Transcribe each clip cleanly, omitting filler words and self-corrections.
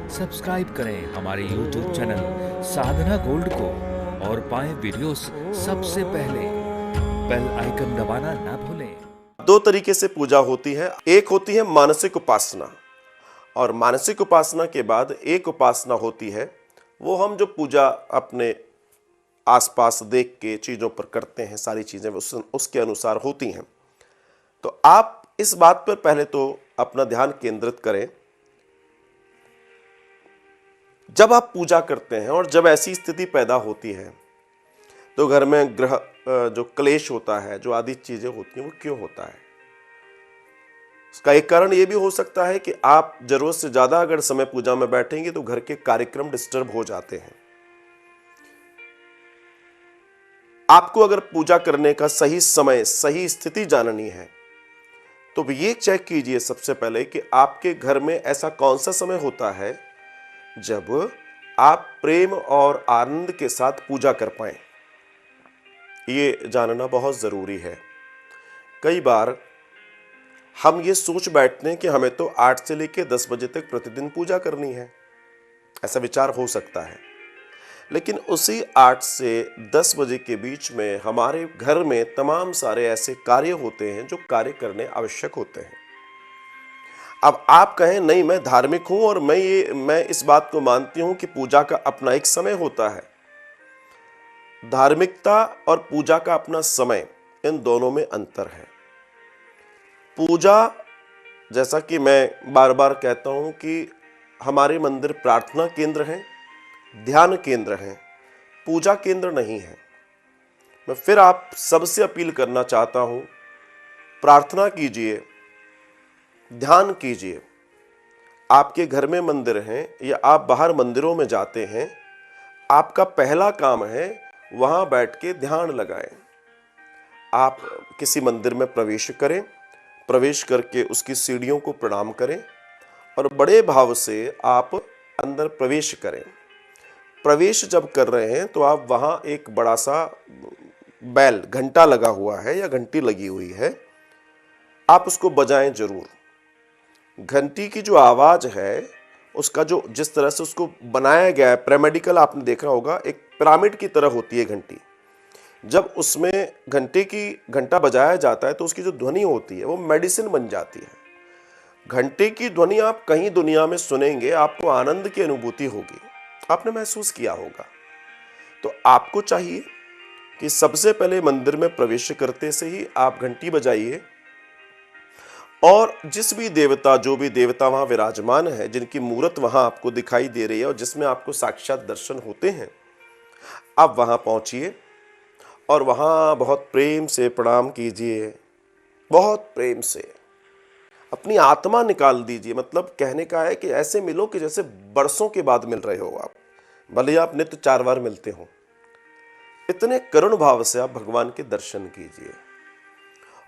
Subscribe करें हमारे YouTube channel साधना gold को और पाएं वीडियोस सबसे पहले। बेल आइकन दबाना ना भूलें। दो तरीके से पूजा होती है। एक होती है मानसिक उपासना, और मानसिक उपासना के बाद एक उपासना होती है वो हम जो पूजा अपने आसपास देख के चीज़ों पर करते हैं, सारी चीज़ें उसके अनुसार होती हैं। तो आप इस बात पर पहले तो अपना ध्यान केंद्रित करें, जब आप पूजा करते हैं और जब ऐसी स्थिति पैदा होती है तो घर में ग्रह जो क्लेश होता है, जो आदि चीज़ें होती हैं, वो क्यों होता है? इसका एक कारण ये भी हो सकता है कि आप जरूरत से ज़्यादा अगर समय पूजा में बैठेंगे तो घर के कार्यक्रम डिस्टर्ब हो जाते हैं। आपको अगर पूजा करने का सही समय, सही स्थिति जाननी है तो ये चेक कीजिए सबसे पहले कि आपके घर में ऐसा कौन सा समय होता है जब आप प्रेम और आनंद के साथ पूजा कर पाएं। ये जानना बहुत ज़रूरी है। कई बार हम ये सोच बैठते हैं कि हमें तो 8 से लेकर 10 बजे तक प्रतिदिन पूजा करनी है, ऐसा विचार हो सकता है। लेकिन उसी 8 से 10 बजे के बीच में हमारे घर में तमाम सारे ऐसे कार्य होते हैं जो कार्य करने आवश्यक होते हैं। अब आप कहें नहीं, मैं धार्मिक हूं और मैं इस बात को मानती हूं कि पूजा का अपना एक समय होता है। धार्मिकता और पूजा का अपना समय, इन दोनों में अंतर है। पूजा, जैसा कि मैं बार बार कहता हूं कि हमारे मंदिर प्रार्थना केंद्र हैं, ध्यान केंद्र हैं, पूजा केंद्र नहीं है। मैं फिर आप सबसे अपील करना चाहता हूं, प्रार्थना कीजिए, ध्यान कीजिए। आपके घर में मंदिर हैं या आप बाहर मंदिरों में जाते हैं, आपका पहला काम है वहां बैठ के ध्यान लगाएं। आप किसी मंदिर में प्रवेश करें, प्रवेश करके उसकी सीढ़ियों को प्रणाम करें और बड़े भाव से आप अंदर प्रवेश करें। प्रवेश जब कर रहे हैं तो आप वहां एक बड़ा सा बैल, घंटा लगा हुआ है या घंटी लगी हुई है, आप उसको बजाएं जरूर। घंटी की जो आवाज है, उसका जो जिस तरह से उसको बनाया गया है, पिरामिडिकल, आपने देखा होगा, एक पिरामिड की तरह होती है घंटी। जब उसमें घंटा बजाया जाता है तो उसकी जो ध्वनि होती है वो मेडिसिन बन जाती है। घंटे की ध्वनि आप कहीं दुनिया में सुनेंगे, आपको आनंद की अनुभूति होगी, आपने महसूस किया होगा। तो आपको चाहिए कि सबसे पहले मंदिर में प्रवेश करते से ही आप घंटी बजाइए और जिस भी देवता, जो भी देवता वहां विराजमान है, जिनकी मूर्त वहां आपको दिखाई दे रही है और जिसमें आपको साक्षात दर्शन होते हैं, आप वहां पहुंचिए और वहां बहुत प्रेम से प्रणाम कीजिए। बहुत प्रेम से अपनी आत्मा निकाल दीजिए। मतलब कहने का है कि ऐसे मिलो कि जैसे बरसों के बाद मिल रहे हो आप, भले ही आप नित्य 4 बार मिलते हो। इतने करुण भाव से आप भगवान के दर्शन कीजिए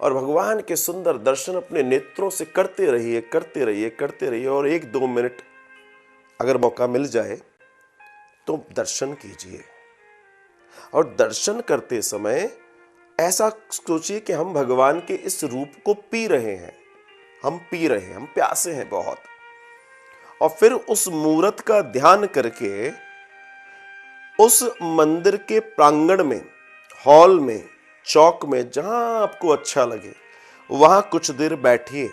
और भगवान के सुंदर दर्शन अपने नेत्रों से करते रहिए, करते रहिए, करते रहिए। और 1-2 मिनट अगर मौका मिल जाए तो दर्शन कीजिए। और दर्शन करते समय ऐसा सोचिए कि हम भगवान के इस रूप को पी रहे हैं, हम पी रहे हैं, हम प्यासे हैं बहुत। और फिर उस मूर्त का ध्यान करके उस मंदिर के प्रांगण में, हॉल में, चौक में, जहां आपको अच्छा लगे वहां कुछ देर बैठिए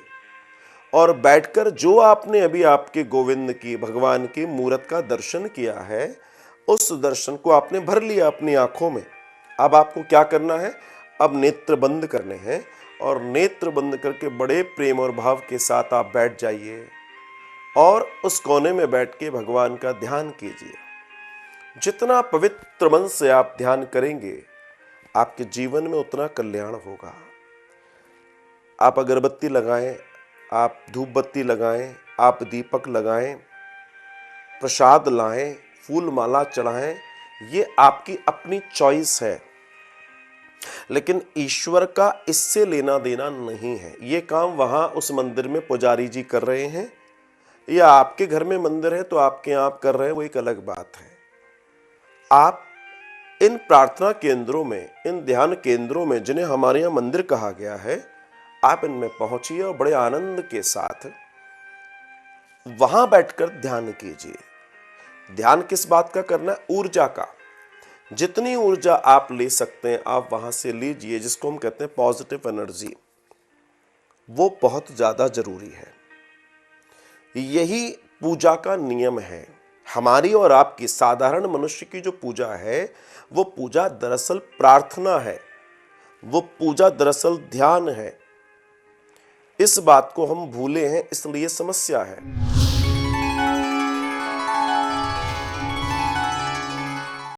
और बैठकर जो आपने अभी आपके गोविंद की, भगवान की मूर्त का दर्शन किया है, उस दर्शन को आपने भर लिया अपनी आंखों में। अब आपको क्या करना है? अब नेत्र बंद करने हैं और नेत्र बंद करके बड़े प्रेम और भाव के साथ आप बैठ जाइए और उस कोने में बैठ के भगवान का ध्यान कीजिए। जितना पवित्र मन से आप ध्यान करेंगे, आपके जीवन में उतना कल्याण होगा। आप अगरबत्ती लगाएं, आप धूप बत्ती लगाएं, आप दीपक लगाएं, प्रसाद लाएं, फूल माला चढ़ाएं, ये आपकी अपनी चॉइस है। लेकिन ईश्वर का इससे लेना देना नहीं है। ये काम वहां उस मंदिर में पुजारी जी कर रहे हैं या आपके घर में मंदिर है तो आपके यहाँ आप कर रहे हैं, वो एक अलग बात है। आप इन प्रार्थना केंद्रों में, इन ध्यान केंद्रों में, जिन्हें हमारे यहाँ मंदिर कहा गया है, आप इनमें पहुंचिए और बड़े आनंद के साथ वहां बैठकर ध्यान कीजिए। ध्यान किस बात का करना है? ऊर्जा का। जितनी ऊर्जा आप ले सकते हैं आप वहां से लीजिए, जिसको हम कहते हैं पॉजिटिव एनर्जी। वो बहुत ज्यादा जरूरी है। यही पूजा का नियम है। हमारी और आपकी, साधारण मनुष्य की जो पूजा है, वो पूजा दरअसल प्रार्थना है, वो पूजा दरअसल ध्यान है। इस बात को हम भूले हैं, इसलिए समस्या है।